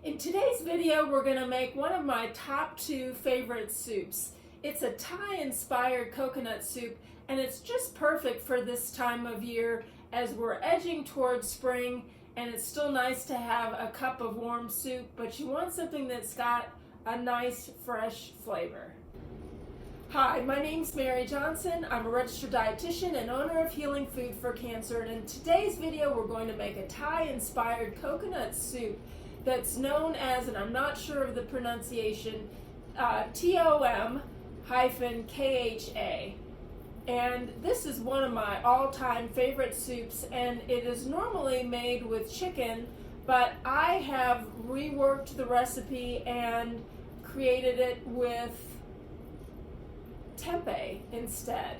In today's video, we're going to make one of my top 2 favorite soups. It's a Thai-inspired coconut soup, and it's just perfect for this time of year as we're edging towards spring, and it's still nice to have a cup of warm soup, but you want something that's got a nice, fresh flavor. Hi, my name's Mary Johnson. I'm a registered dietitian and owner of Healing Food for Cancer, and in today's video, we're going to make a Thai-inspired coconut soup that's known as, and I'm not sure of the pronunciation, Tom-Kha. And this is one of my all-time favorite soups, and it is normally made with chicken, but I have reworked the recipe and created it with tempeh instead.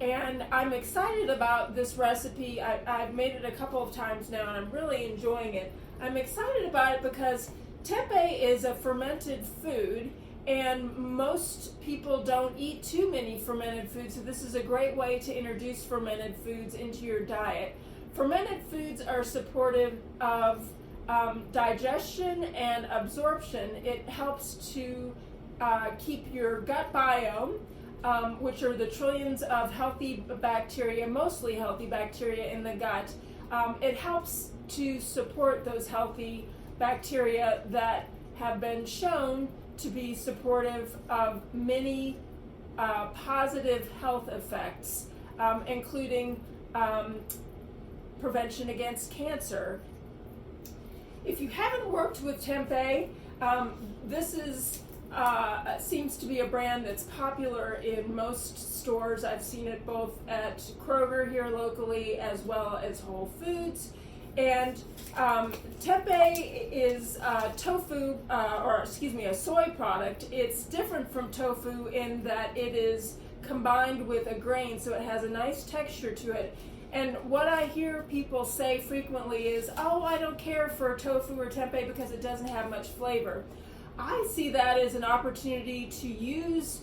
And I'm excited about this recipe. I've made it a couple of times now, and I'm really enjoying it. I'm excited about it because tempeh is a fermented food, and most people don't eat too many fermented foods, so this is a great way to introduce fermented foods into your diet. Fermented foods are supportive of digestion and absorption. It helps to keep your gut biome, which are the trillions of healthy bacteria, mostly healthy bacteria in the gut. It helps to support those healthy bacteria that have been shown to be supportive of many positive health effects, including prevention against cancer. If you haven't worked with tempeh, this is seems to be a brand that's popular in most stores. I've seen it both at Kroger here locally as well as Whole Foods. And tempeh is a soy product. It's different from tofu in that it is combined with a grain, so it has a nice texture to it. And what I hear people say frequently is, oh, I don't care for tofu or tempeh because it doesn't have much flavor. I see that as an opportunity to use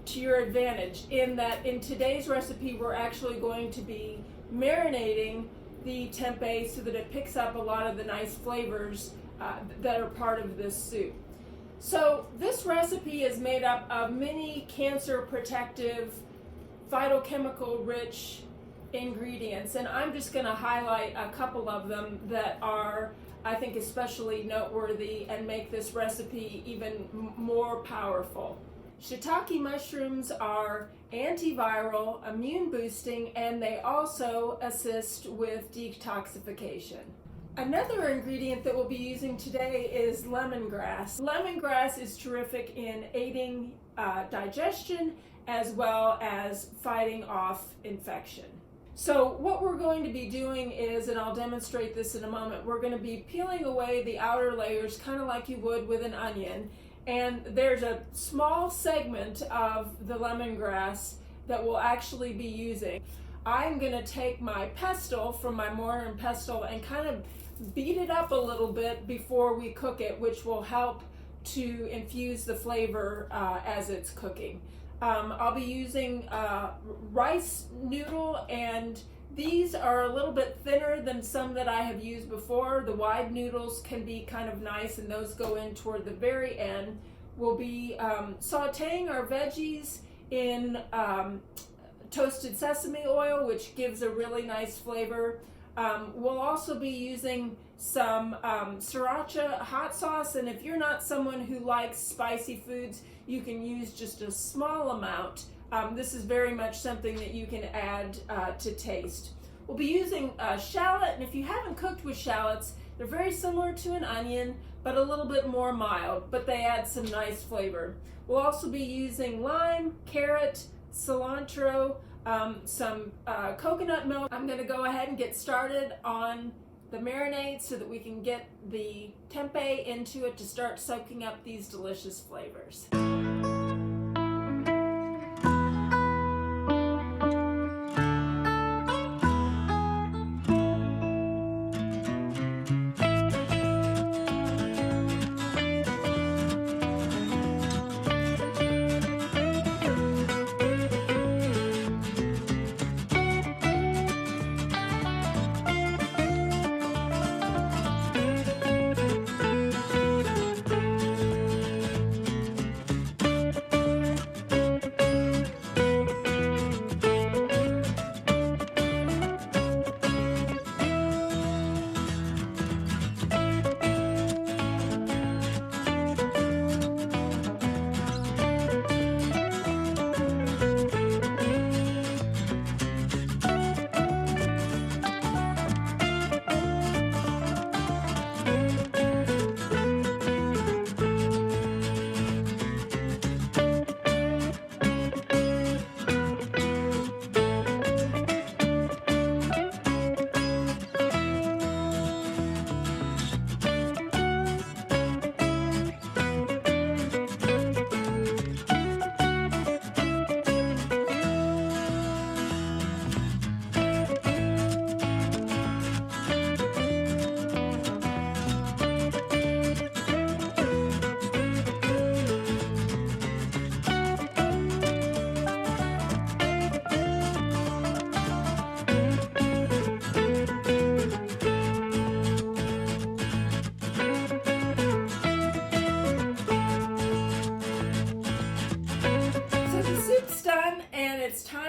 to your advantage, in that in today's recipe we're actually going to be marinating the tempeh so that it picks up a lot of the nice flavors that are part of this soup. So this recipe is made up of many cancer protective, phytochemical rich ingredients, and I'm just going to highlight a couple of them that are, I think, especially noteworthy and make this recipe even more powerful. Shiitake mushrooms are antiviral, immune boosting, and they also assist with detoxification. Another ingredient that we'll be using today is lemongrass. Lemongrass is terrific in aiding digestion as well as fighting off infection. So what we're going to be doing is, and I'll demonstrate this in a moment, we're going to be peeling away the outer layers kind of like you would with an onion. And there's a small segment of the lemongrass that we'll actually be using. I'm going to take my pestle from my mortar and pestle and kind of beat it up a little bit before we cook it, which will help to infuse the flavor as it's cooking. I'll be using rice noodle, and these are a little bit thinner than some that I have used before. The wide noodles can be kind of nice, and those go in toward the very end. We'll be sauteing our veggies in toasted sesame oil, which gives a really nice flavor. We'll also be using some sriracha hot sauce, and if you're not someone who likes spicy foods, you can use just a small amount. This is very much something that you can add to taste. We'll be using shallot, and if you haven't cooked with shallots, they're very similar to an onion, but a little bit more mild, but they add some nice flavor. We'll also be using lime, carrot, cilantro, some coconut milk. I'm going to go ahead and get started on the marinade so that we can get the tempeh into it to start soaking up these delicious flavors.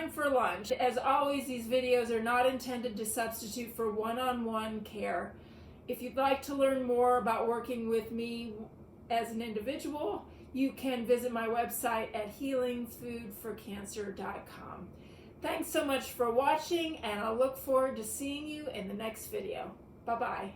time for lunch. As always, these videos are not intended to substitute for one-on-one care. If you'd like to learn more about working with me as an individual, you can visit my website at healingfoodforcancer.com. Thanks so much for watching, and I'll look forward to seeing you in the next video. Bye-bye.